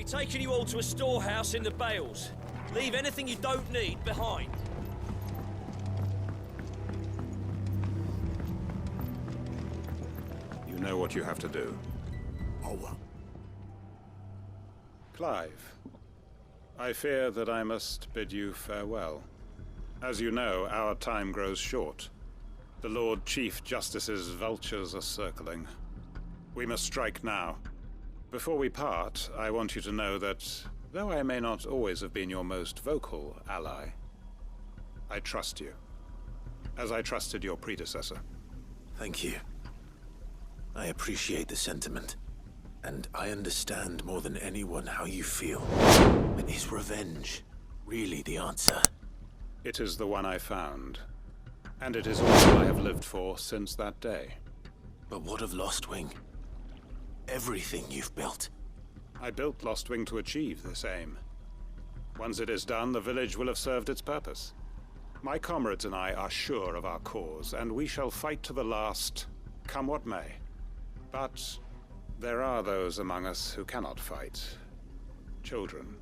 be taking you all to a storehouse in the Bales. Leave anything you don't need behind. You know what you have to do. Over. Clive, I fear that I must bid you farewell. As you know, our time grows short. The Lord Chief Justice's vultures are circling. We must strike now. Before we part, I want you to know that, though I may not always have been your most vocal ally, I trust you, as I trusted your predecessor. Thank you. I appreciate the sentiment, and I understand more than anyone how you feel. But is revenge really the answer? It is the one I found, and it is all I have lived for since that day. But what of Lostwing? Everything you've built. I built Lostwing to achieve this aim. Once it is done, the village will have served its purpose. My comrades and I are sure of our cause, and we shall fight to the last, come what may. But there are those among us who cannot fight. Children,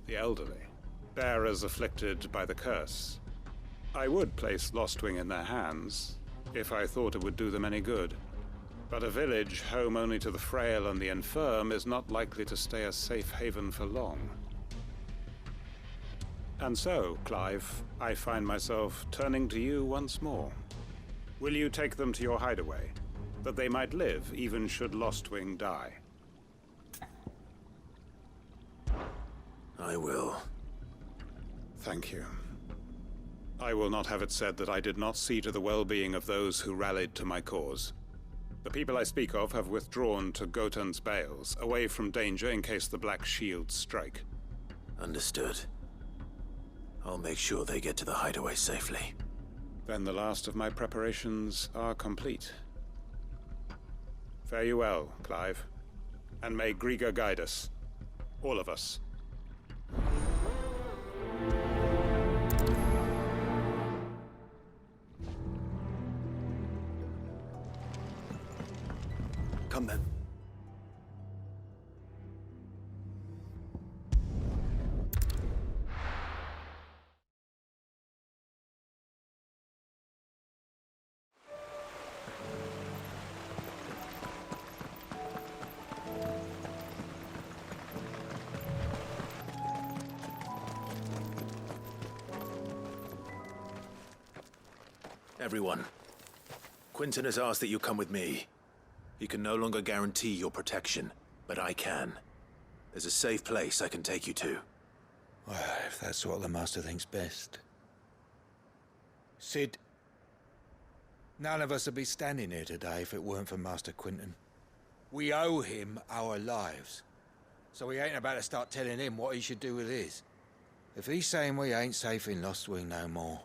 the elderly, bearers afflicted by the curse. I would place Lostwing in their hands, if I thought it would do them any good. But a village home only to the frail and the infirm is not likely to stay a safe haven for long. And so, Clive, I find myself turning to you once more. Will you take them to your hideaway, that they might live even should Lostwing die? I will. Thank you. I will not have it said that I did not see to the well-being of those who rallied to my cause. The people I speak of have withdrawn to Gotan's Bales, away from danger in case the Black Shields strike. Understood. I'll make sure they get to the hideaway safely. Then the last of my preparations are complete. Fare you well, Clive. And may Griga guide us. All of us. Come then. Everyone, Quinton has asked that you come with me. He can no longer guarantee your protection, but I can. There's a safe place I can take you to. Well, if that's what the Master thinks best. Sid, none of us would be standing here today if it weren't for Master Quinton. We owe him our lives, so we ain't about to start telling him what he should do with his. If he's saying we ain't safe in Lostwing no more,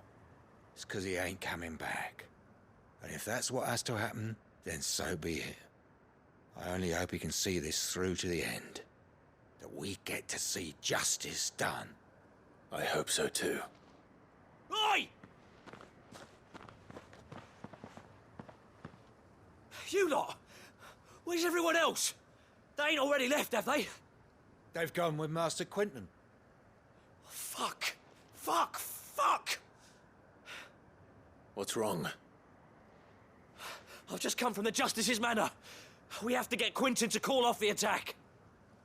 it's 'cause he ain't coming back. And if that's what has to happen, then so be it. I only hope he can see this through to the end. That we get to see justice done. I hope so too. Oi! You lot! Where's everyone else? They ain't already left, have they? They've gone with Master Quinton. Fuck! Fuck! Fuck! What's wrong? I've just come from the Justice's manor. We have to get Quinton to call off the attack.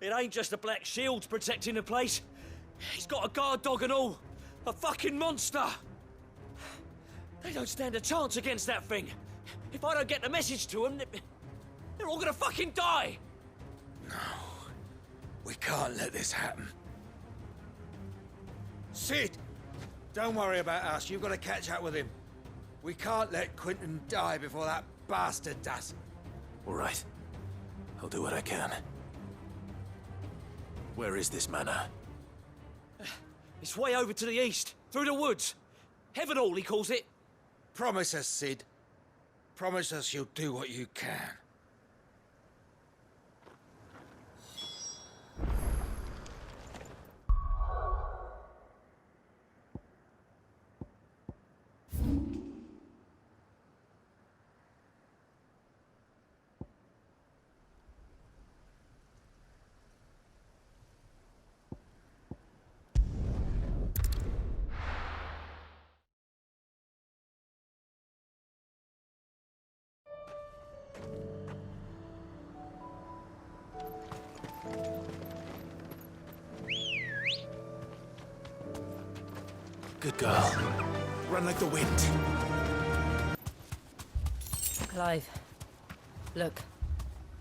It ain't just the Black Shields protecting the place. He's got a guard dog and all. A fucking monster. They don't stand a chance against that thing. If I don't get the message to them, they're all gonna fucking die. No. We can't let this happen. Sid! Don't worry about us. You've got to catch up with him. We can't let Quinton die before that bastard does. All right. I'll do what I can. Where is this manor? It's way over to the east, through the woods. Heaven Hall, he calls it. Promise us, Sid. Promise us you'll do what you can. Good girl. Run like the wind. Clive, look.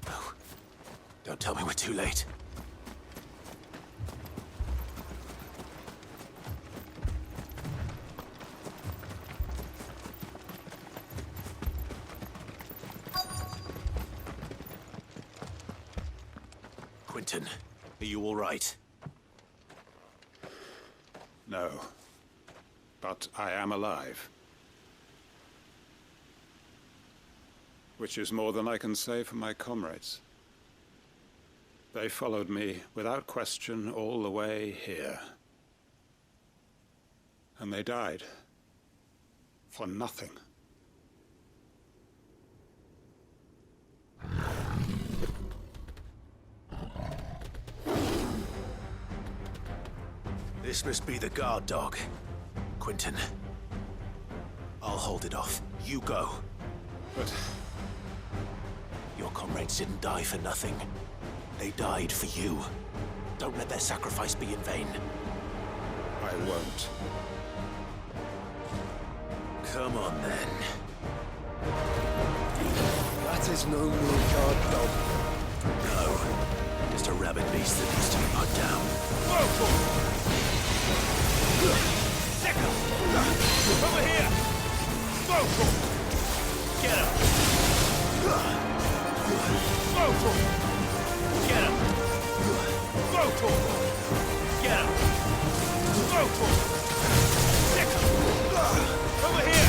No. Don't tell me we're too late. Quentin, are you all right? No. But I am alive. Which is more than I can say for my comrades. They followed me without question all the way here. And they died. For nothing. This must be the guard dog. Quentin. I'll hold it off. You go. But Your comrades didn't die for nothing. They died for you. Don't let their sacrifice be in vain. I won't. Come on, then. That is no mere guard dog. No. Just a rabid beast that needs to be put down. Over here! Get him! Get him! Get him! Over here!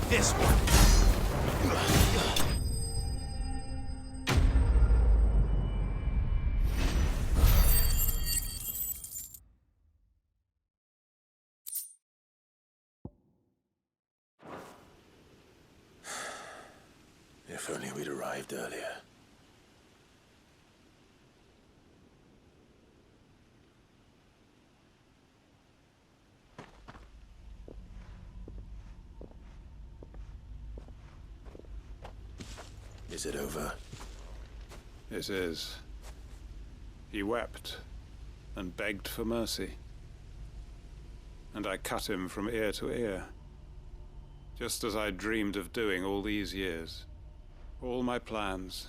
This one. If only we'd arrived earlier. Is it over? It is. He wept and begged for mercy. And I cut him from ear to ear. Just as I dreamed of doing all these years. All my plans.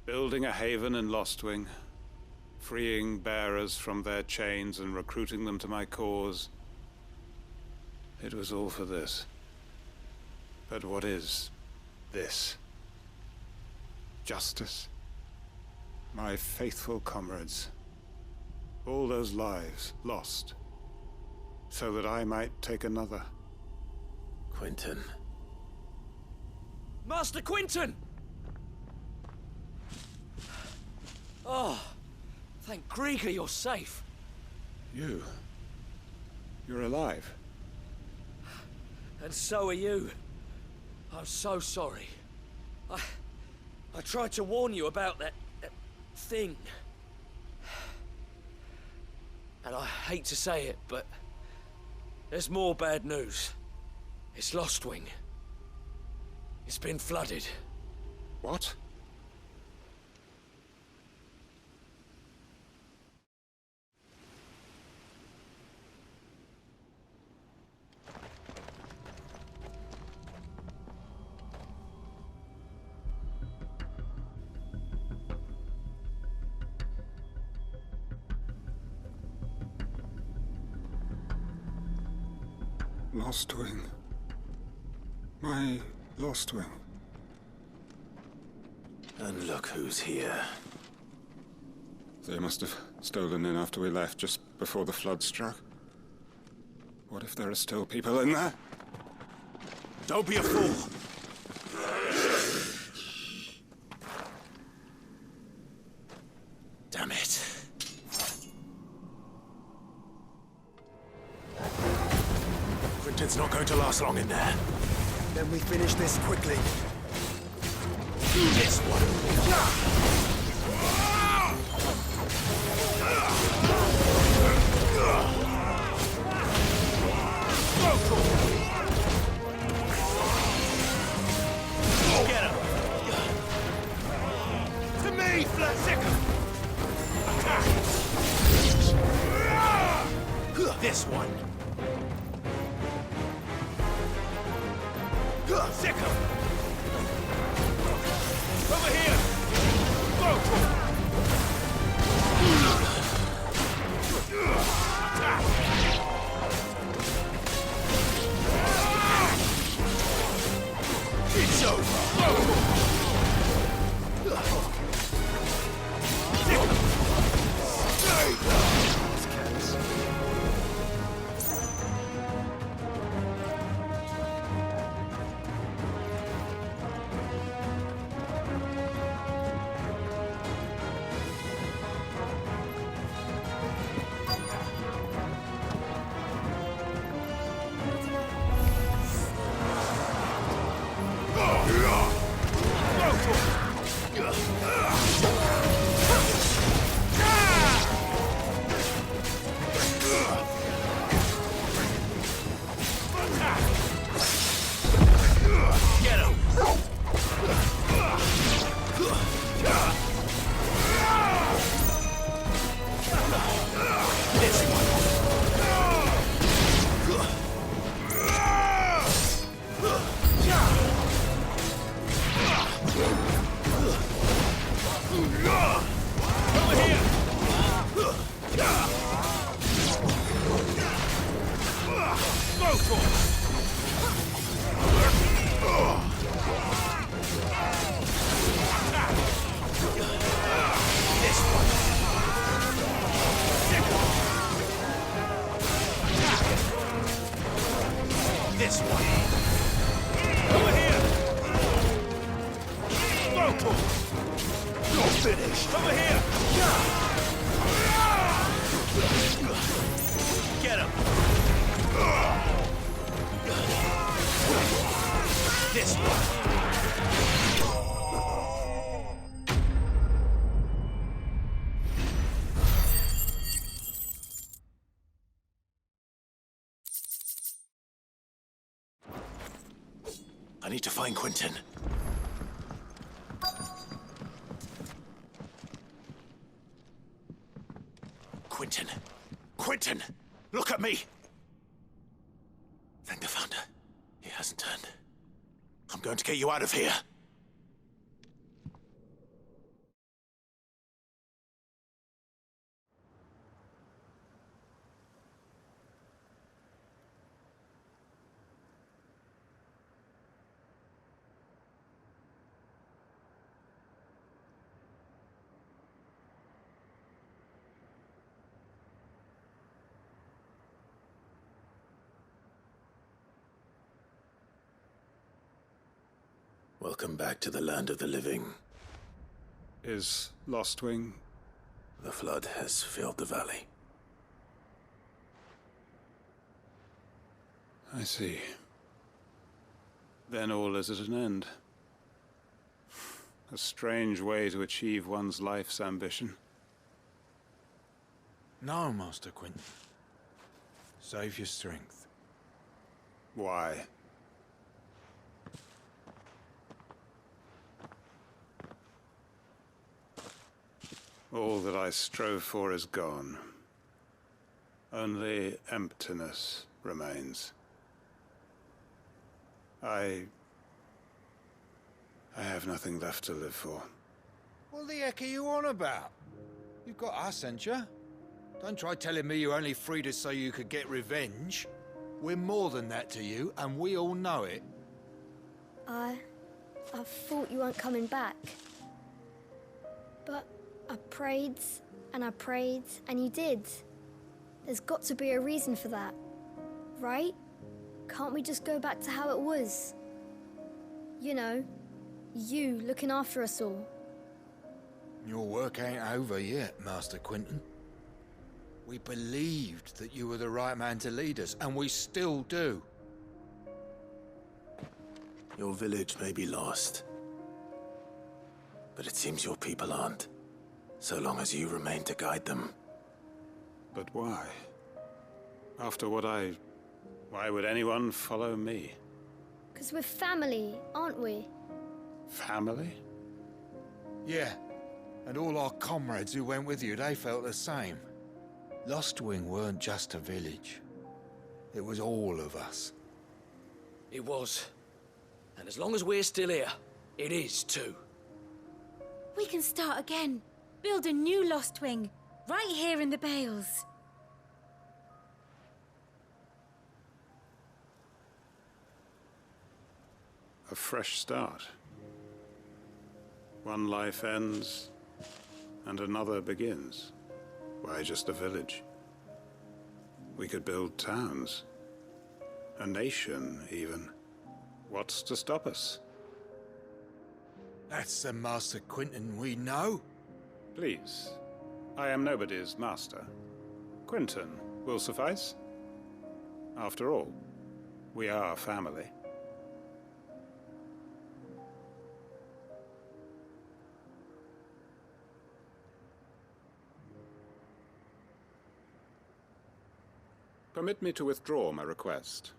Building a haven in Lostwing. Freeing bearers from their chains and recruiting them to my cause. It was all for this. But what is this? Justice? My faithful comrades. All those lives lost. So that I might take another. Quentin. Master Quentin! Oh, thank Grieger you're safe. You're alive. And so are you. I'm so sorry. I tried to warn you about that thing. And I hate to say it, but there's more bad news. It's Lostwing. It's been flooded. What? Lostwing. My Lostwing. And look who's here. They must have stolen in after we left, just before the flood struck. What if there are still people in there? Don't be a fool! Damn it. Quinton's not going to last long in there. Then we finish this quickly. This one. Get him! To me, Flatsicker! Attack! This one. Sicker! Over here! Go! Attack! It's over. This one. Over here. Go! You're finished. Over here. Get him. This one. I need to find Quinton. Quinton! Quinton! Look at me! Thank the Founder. He hasn't turned. I'm going to get you out of here. Welcome back to the land of the living. Is Lostwing? The flood has filled the valley. I see. Then all is at an end. A strange way to achieve one's life's ambition. No, Master Quinton. Save your strength. Why? All that I strove for is gone. Only emptiness remains. I have nothing left to live for. What the heck are you on about? You've got us, ain't you? Don't try telling me you only freed us so you could get revenge. We're more than that to you, and we all know it. I thought you weren't coming back. But I prayed, and you did. There's got to be a reason for that, right? Can't we just go back to how it was? You know, you looking after us all. Your work ain't over yet, Master Quinton. We believed that you were the right man to lead us, and we still do. Your village may be lost, but it seems your people aren't, so long as you remain to guide them. But why? After what why would anyone follow me? 'Cause we're family, aren't we? Family? Yeah, and all our comrades who went with you, they felt the same. Lostwing weren't just a village. It was all of us. It was. And as long as we're still here, it is too. We can start again. Build a new Lost Wing, right here in the Bales. A fresh start. One life ends, and another begins. Why just a village? We could build towns. A nation, even. What's to stop us? That's the Master Quinton we know. Please. I am nobody's master. Quinton will suffice. After all, we are family. Permit me to withdraw my request.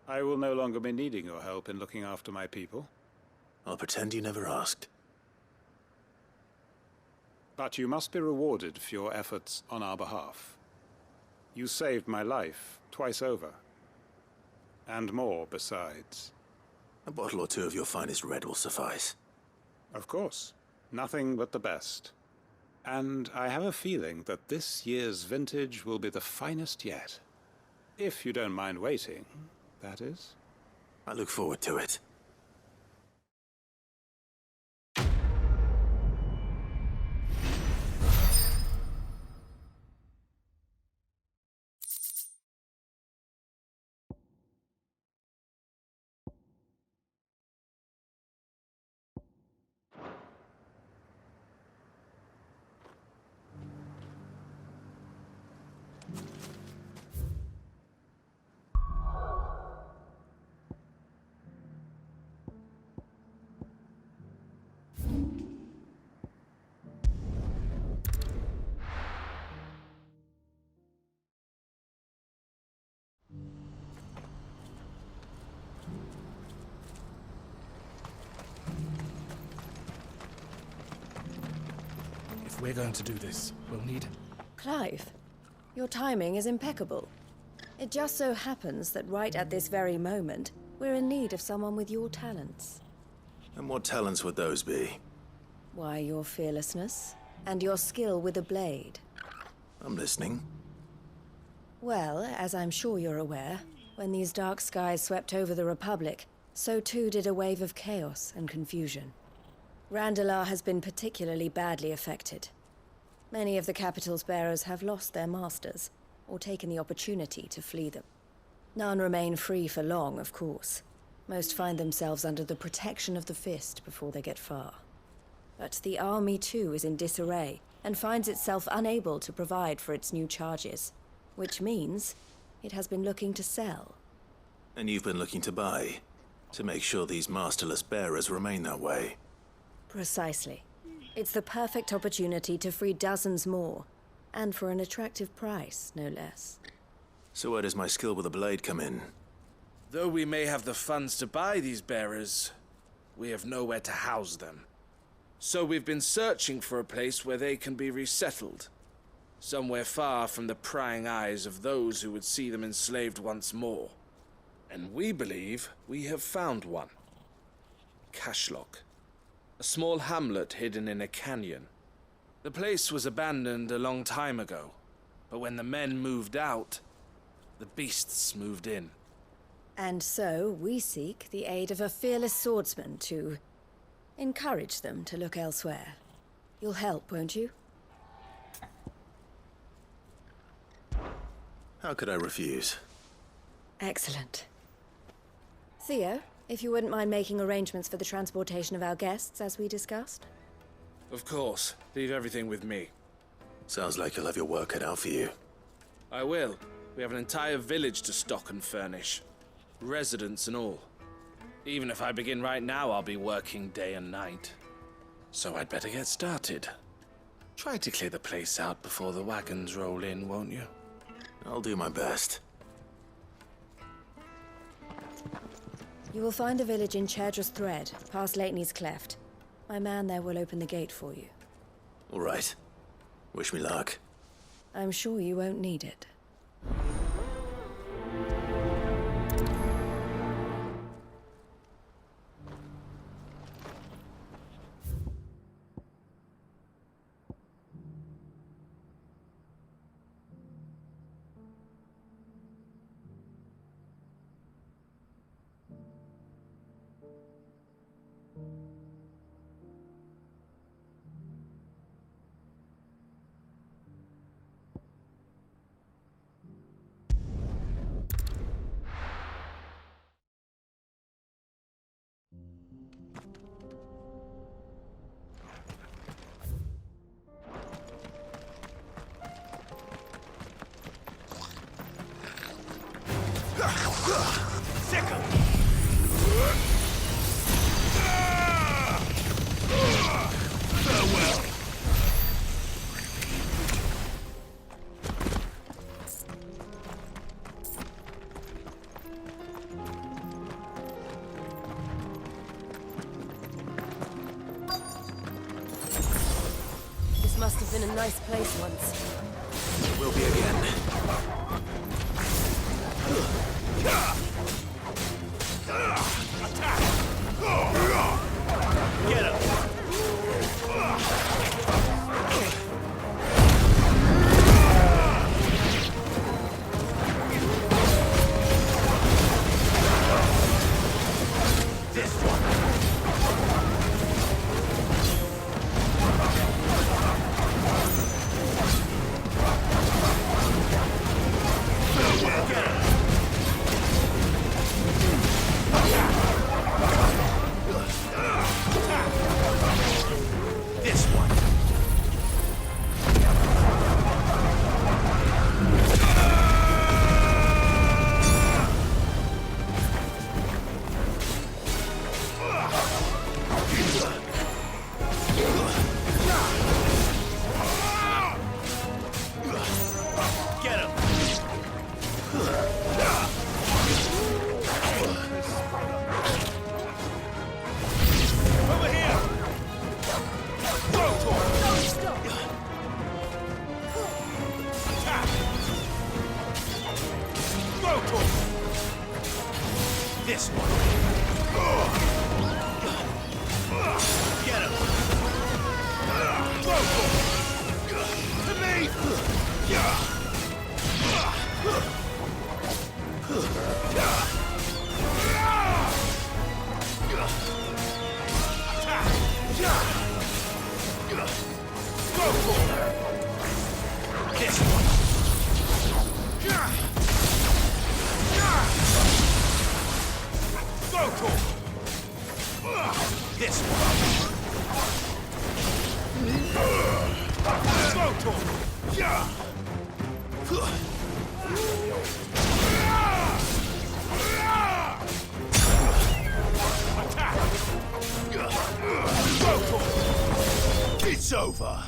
I will no longer be needing your help in looking after my people. I'll pretend you never asked. But you must be rewarded for your efforts on our behalf. You saved my life twice over. And more besides. A bottle or two of your finest red will suffice. Of course. Nothing but the best. And I have a feeling that this year's vintage will be the finest yet. If you don't mind waiting, that is. I look forward to it. If we're going to do this, we'll need... Clive, your timing is impeccable. It just so happens that right at this very moment, we're in need of someone with your talents. And what talents would those be? Why, your fearlessness and your skill with a blade. I'm listening. Well, as I'm sure you're aware, when these dark skies swept over the Republic, so too did a wave of chaos and confusion. Randalar has been particularly badly affected. Many of the capital's bearers have lost their masters, or taken the opportunity to flee them. None remain free for long, of course. Most find themselves under the protection of the Fist before they get far. But the army too is in disarray, and finds itself unable to provide for its new charges. Which means it has been looking to sell. And you've been looking to buy, to make sure these masterless bearers remain that way. Precisely. It's the perfect opportunity to free dozens more, and for an attractive price, no less. So where does my skill with a blade come in? Though we may have the funds to buy these bearers, we have nowhere to house them. So we've been searching for a place where they can be resettled. Somewhere far from the prying eyes of those who would see them enslaved once more. And we believe we have found one. Cashlock. A small hamlet hidden in a canyon. The place was abandoned a long time ago, but when the men moved out, the beasts moved in. And so we seek the aid of a fearless swordsman to encourage them to look elsewhere. You'll help, won't you? How could I refuse? Excellent. Theo, if you wouldn't mind making arrangements for the transportation of our guests, as we discussed. Of course. Leave everything with me. Sounds like you'll have your work cut out for you. I will. We have an entire village to stock and furnish. Residents and all. Even if I begin right now, I'll be working day and night. So I'd better get started. Try to clear the place out before the wagons roll in, won't you? I'll do my best. You will find a village in Chaidra's Thread, past Leitney's Cleft. My man there will open the gate for you. All right. Wish me luck. I'm sure you won't need it. This must have been a nice place once. It will be again. Get him! This one. Get him. Go for it. To me. Go for it. This one. Go for it. This one. Go for it. Attack. Go for it. It's over.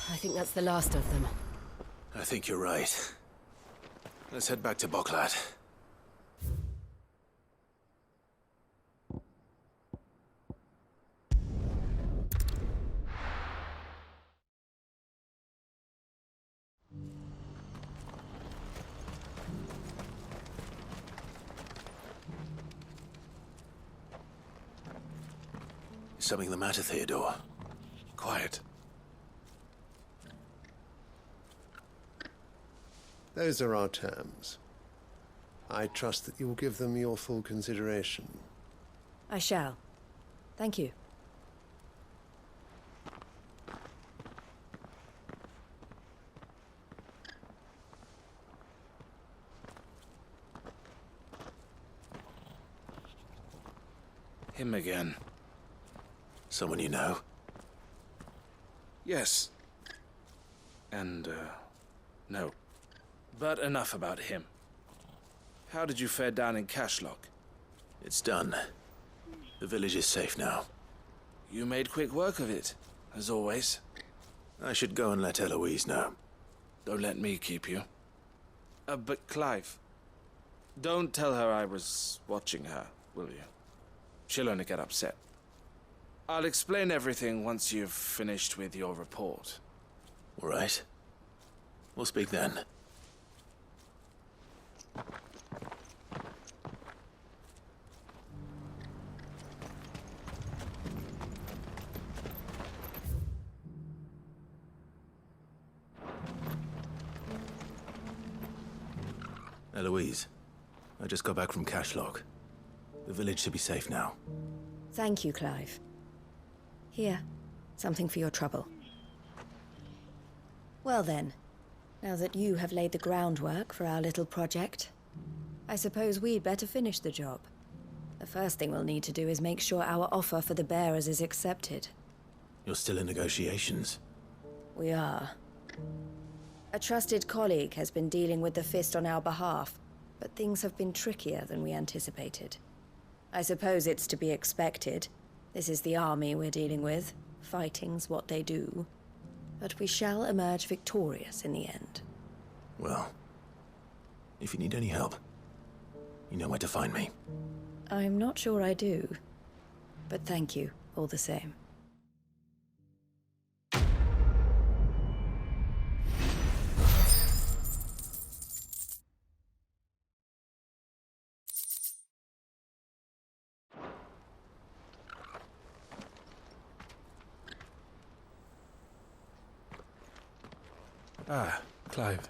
I think that's the last of them. I think you're right. Let's head back to Boklat. Is something the matter, Theodore? Quiet. Those are our terms. I trust that you will give them your full consideration. I shall. Thank you. Him again. Someone you know? Yes. And, no. But enough about him. How did you fare down in Cashlock? It's done. The village is safe now. You made quick work of it, as always. I should go and let Eloise know. Don't let me keep you. But Clive, don't tell her I was watching her, will you? She'll only get upset. I'll explain everything once you've finished with your report. All right. We'll speak then. Eloise, I just got back from Cashlock. The village should be safe now. Thank you, Clive. Here, something for your trouble. Well then, now that you have laid the groundwork for our little project, I suppose we'd better finish the job. The first thing we'll need to do is make sure our offer for the bearers is accepted. You're still in negotiations? We are. A trusted colleague has been dealing with the Fist on our behalf, but things have been trickier than we anticipated. I suppose it's to be expected. This is the army we're dealing with. Fighting's what they do. But we shall emerge victorious in the end. Well, if you need any help, you know where to find me. I'm not sure I do, but thank you all the same. Ah, Clive.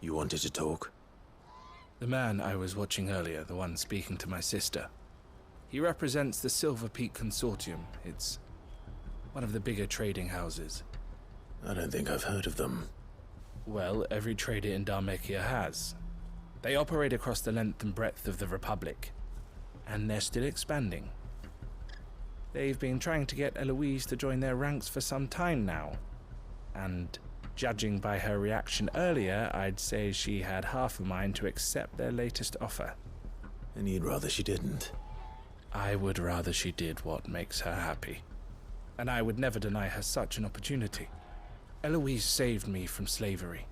You wanted to talk? The man I was watching earlier, the one speaking to my sister. He represents the Silver Peak Consortium. It's one of the bigger trading houses. I don't think I've heard of them. Well, every trader in Dharmekia has. They operate across the length and breadth of the Republic, and they're still expanding. They've been trying to get Eloise to join their ranks for some time now, and judging by her reaction earlier, I'd say she had half a mind to accept their latest offer. And you'd rather she didn't? I would rather she did what makes her happy. And I would never deny her such an opportunity. Eloise saved me from slavery,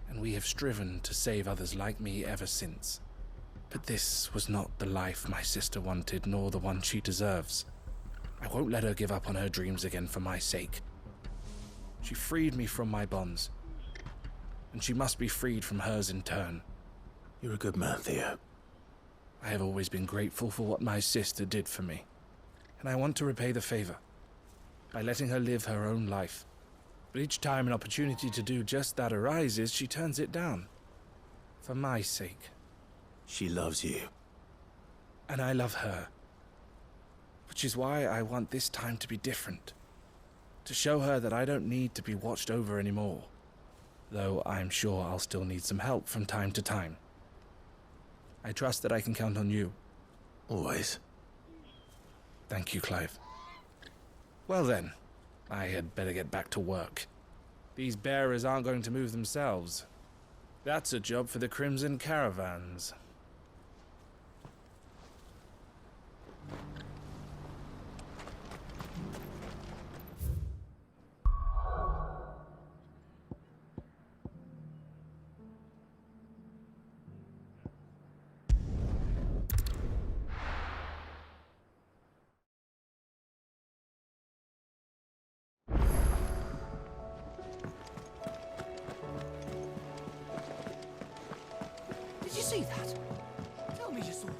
and we have striven to save others like me ever since. But this was not the life my sister wanted, nor the one she deserves. I won't let her give up on her dreams again for my sake. She freed me from my bonds, and she must be freed from hers in turn. You're a good man, Theo. I have always been grateful for what my sister did for me, and I want to repay the favor by letting her live her own life. But each time an opportunity to do just that arises, she turns it down. For my sake. She loves you. And I love her. Which is why I want this time to be different. To show her that I don't need to be watched over anymore. Though I'm sure I'll still need some help from time to time. I trust that I can count on you. Always. Thank you, Clive. Well then, I had better get back to work. These bearers aren't going to move themselves. That's a job for the Crimson Caravans. Did you see that? Tell me you saw that.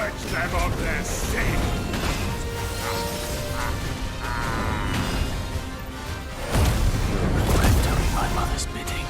Purge them of their sin! Doing my mother's bidding.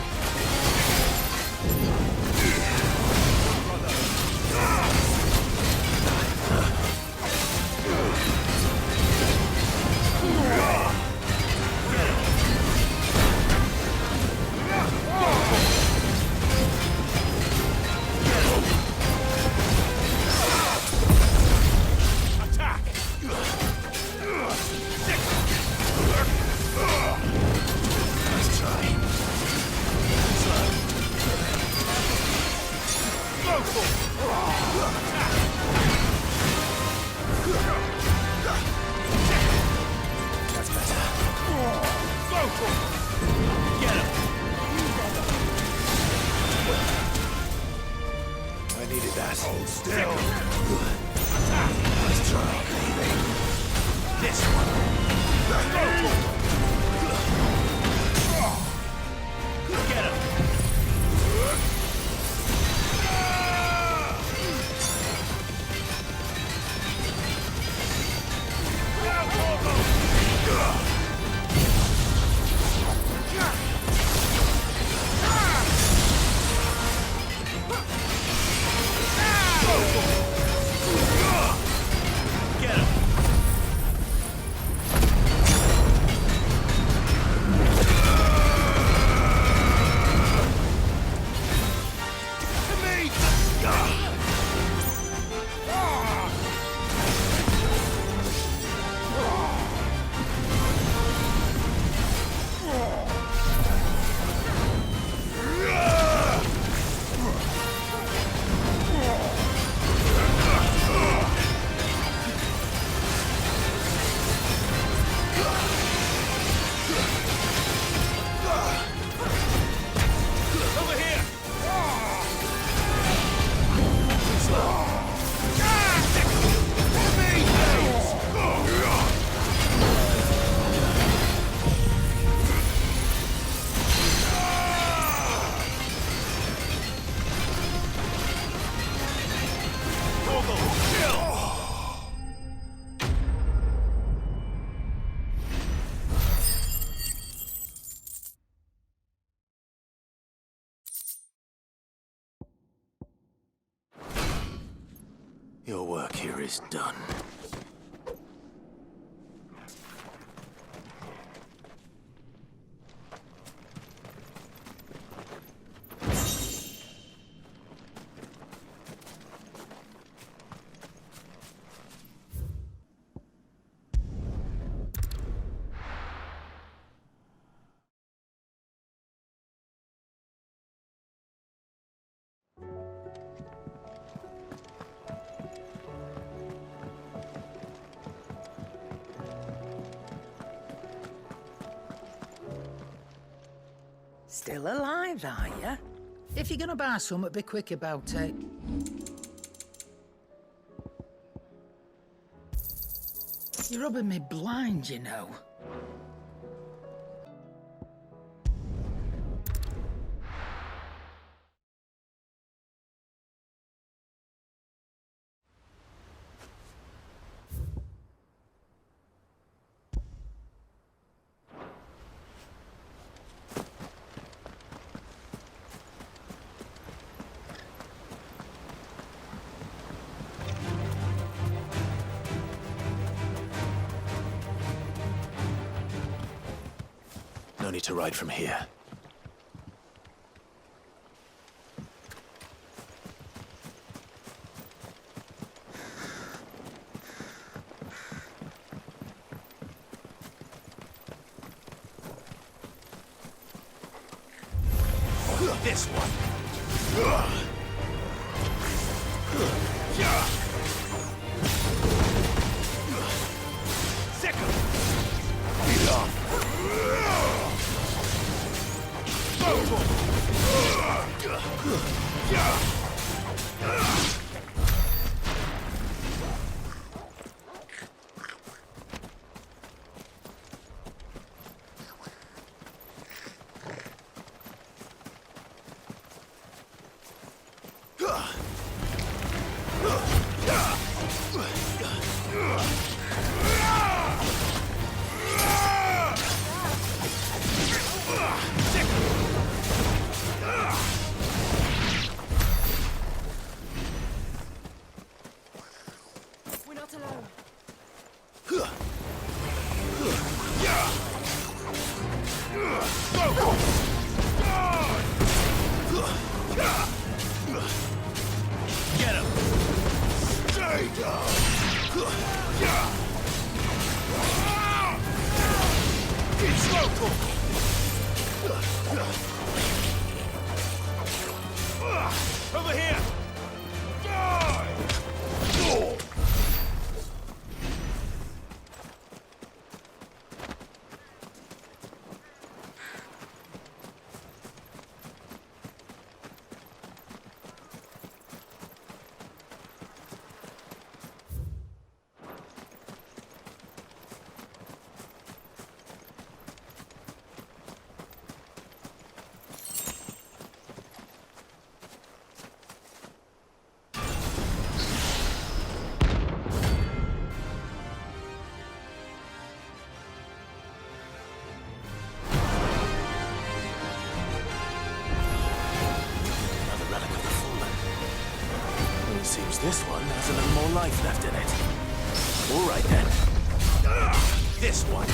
Your work here is done. Still alive, are you? If you're gonna buy something, be quick about it. You're rubbing me blind, you know. No need to ride from here. This one. Second. Seems this one has a little more life left in it. All right then. This one.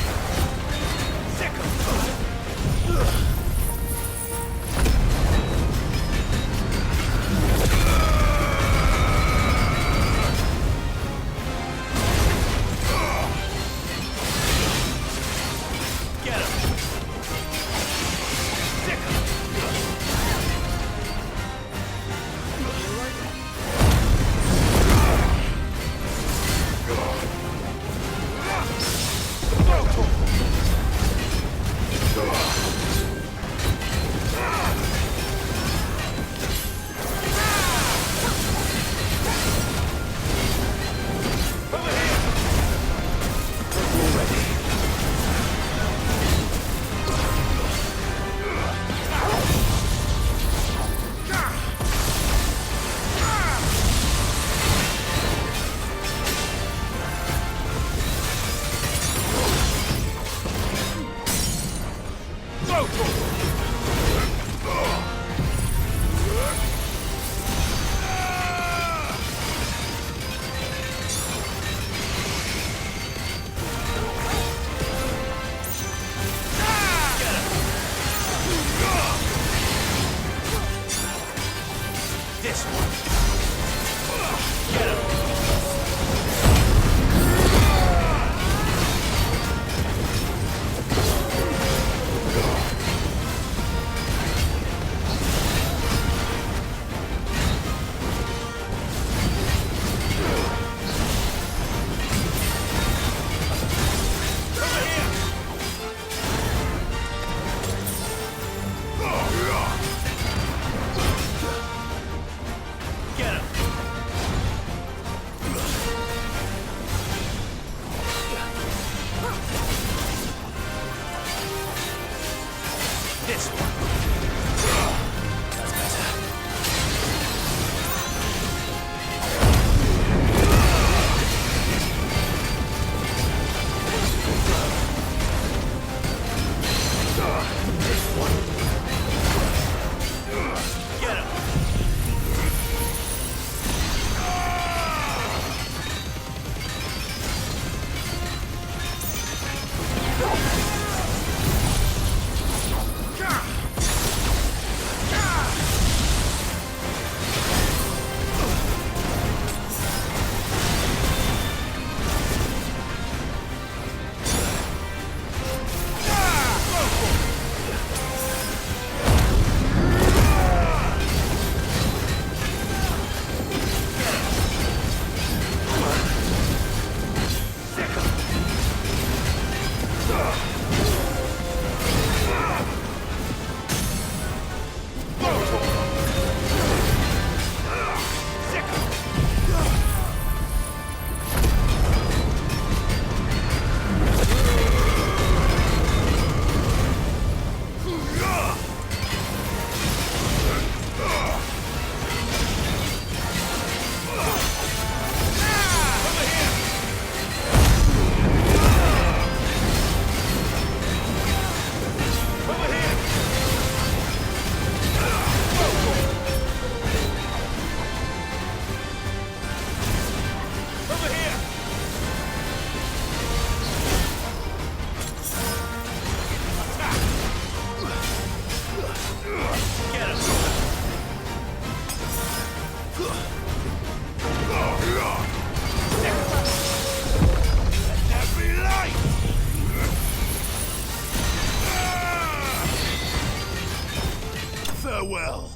Farewell.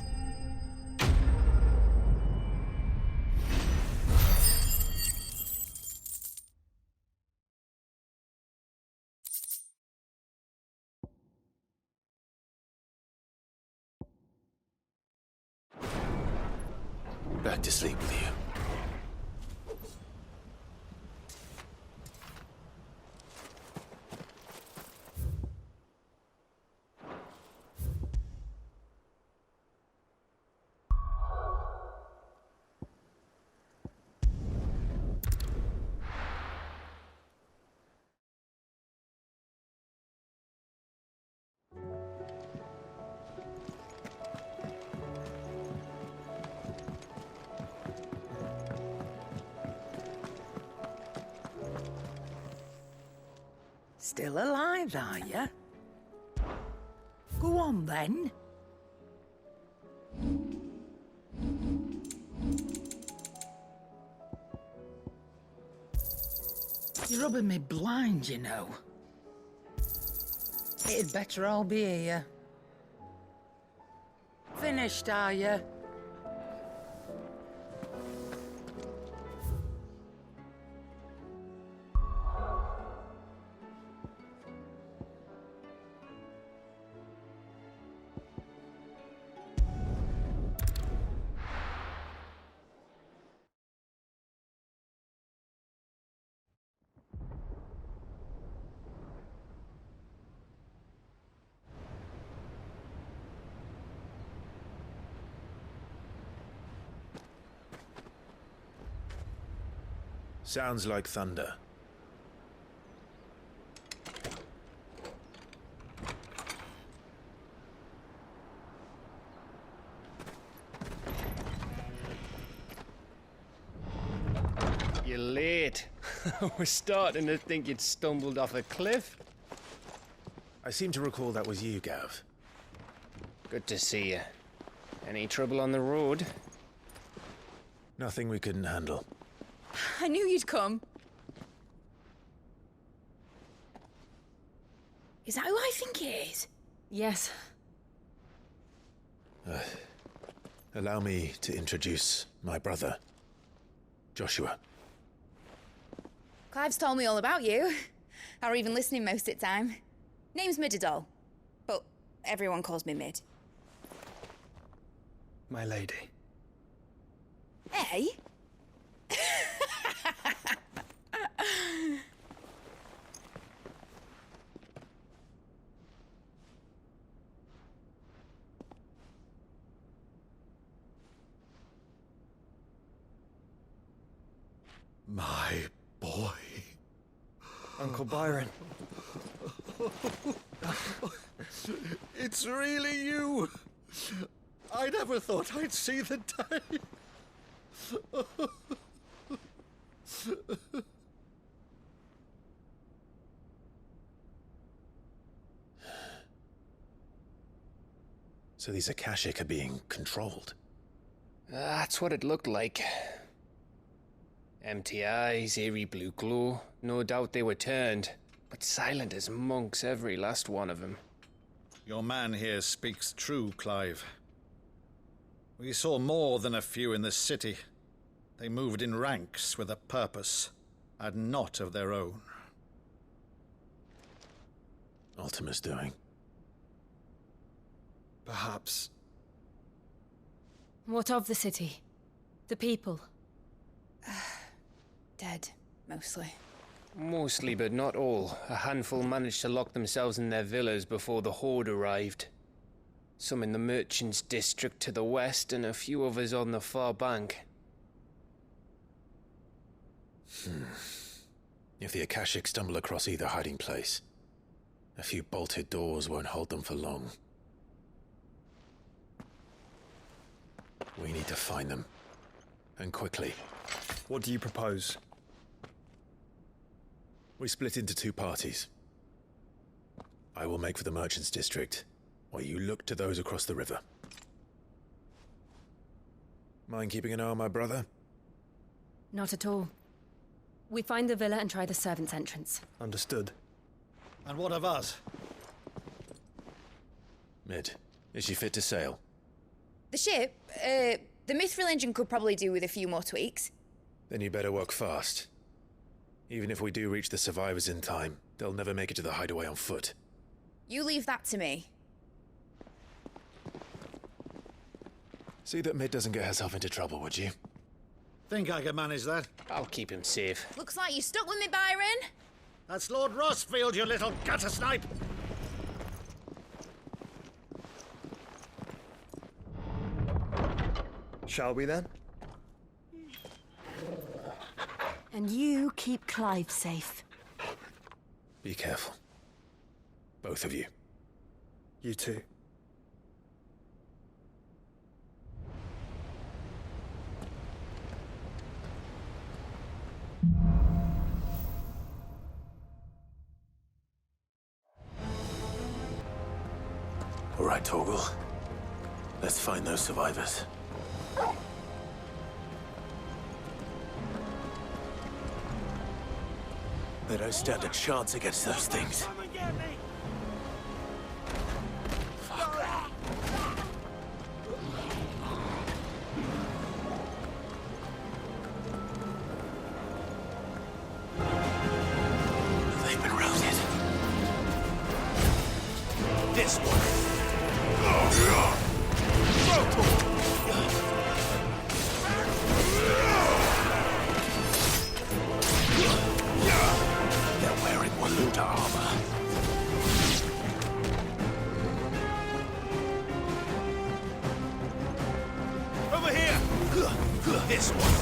Back to sleep with you. Still alive, are you? Go on, then. You're rubbing me blind, you know. It'd better all be here. Finished, are you? Sounds like thunder. You're late. We're starting to think you'd stumbled off a cliff. I seem to recall that was you, Gav. Good to see you. Any trouble on the road? Nothing we couldn't handle. I knew you'd come. Is that who I think it is? Yes. Allow me to introduce my brother, Joshua. Clive's told me all about you. Or even listening most of the time. Name's Midadol, but everyone calls me Mid. My lady. Hey? My boy. Uncle Byron. It's really you. I never thought I'd see the day. So these Akashic are being controlled. That's what it looked like. Empty eyes, eerie blue glow. No doubt they were turned, but silent as monks, every last one of them. Your man here speaks true, Clive. We saw more than a few in this city. They moved in ranks with a purpose, and not of their own. Ultima's doing. Perhaps. What of the city? The people? Dead, mostly. Mostly, but not all. A handful managed to lock themselves in their villas before the Horde arrived. Some in the merchants' district to the west, and a few others on the far bank. If the Akashic stumble across either hiding place, a few bolted doors won't hold them for long. We need to find them. And quickly. What do you propose? We split into two parties. I will make for the merchants' district, while you look to those across the river. Mind keeping an eye on my brother? Not at all. We find the villa and try the servants' entrance. Understood. And what of us? Mid, is she fit to sail? The ship, the Mithril engine could probably do with a few more tweaks. Then you better work fast. Even if we do reach the survivors in time, they'll never make it to the hideaway on foot. You leave that to me. See that Mid doesn't get herself into trouble, would you? Think I can manage that? I'll keep him safe. Looks like you stuck with me, Byron. That's Lord Rosfield, you little gutter snipe! Shall we then? And you keep Clive safe. Be careful. Both of you. You too. right, Torgal. Let's find those survivors. They don't stand a chance against those things. They've been routed. This one. They're wearing Waluta armor. Over here! This one.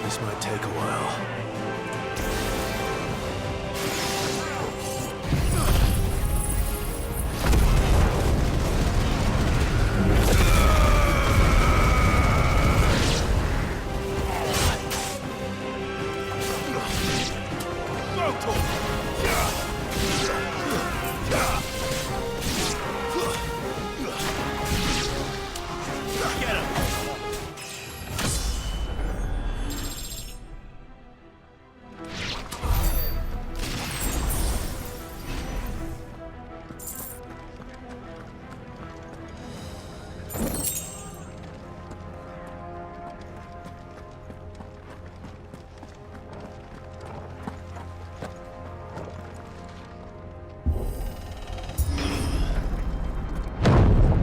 This might take a while.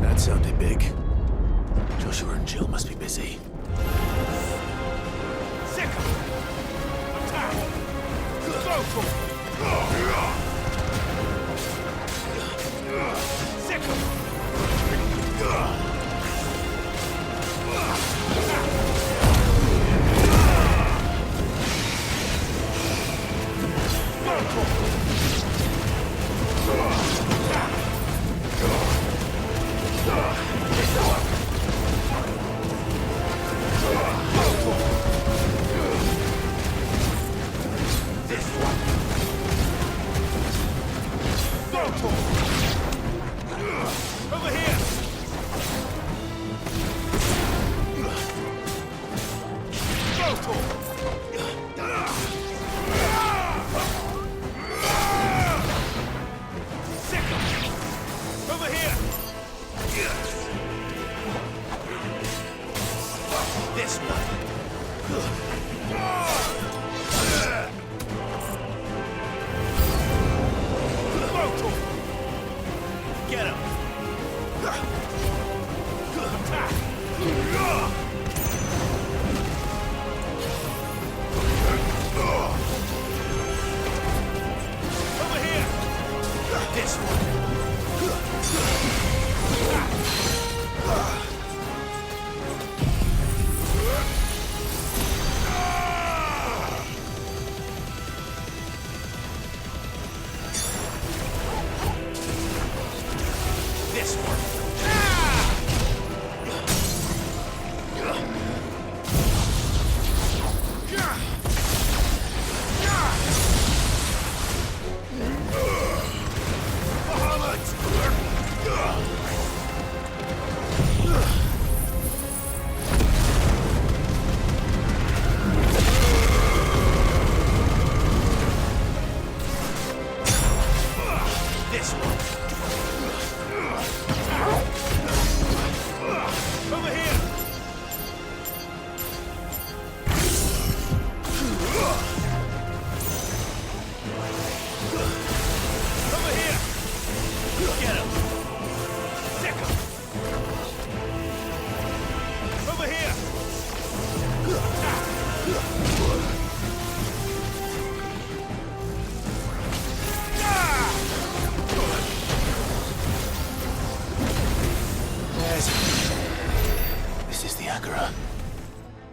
That sounded big. Joshua and Jill must be busy.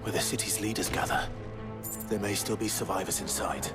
where the city's leaders gather. There may still be survivors inside.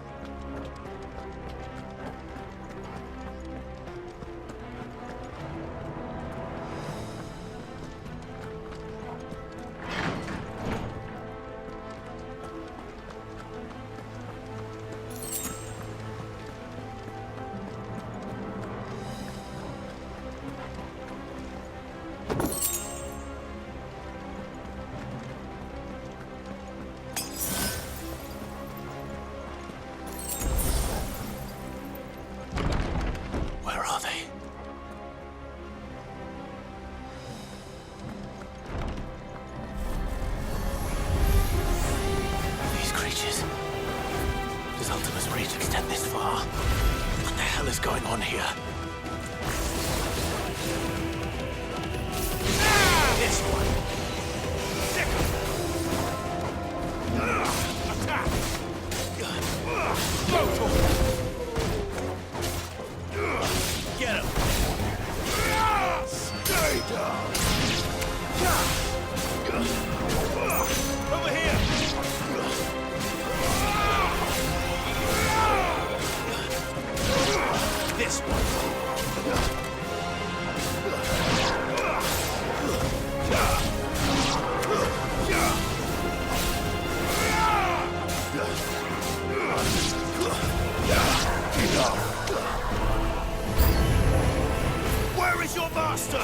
Where is your master?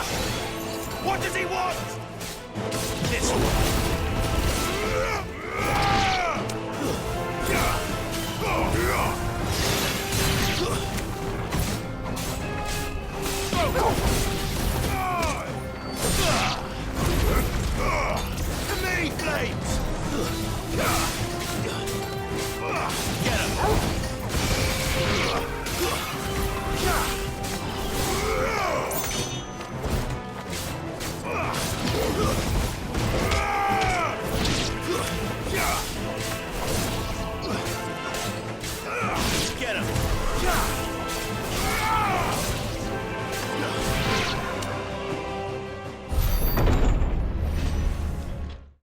What does he want? This one.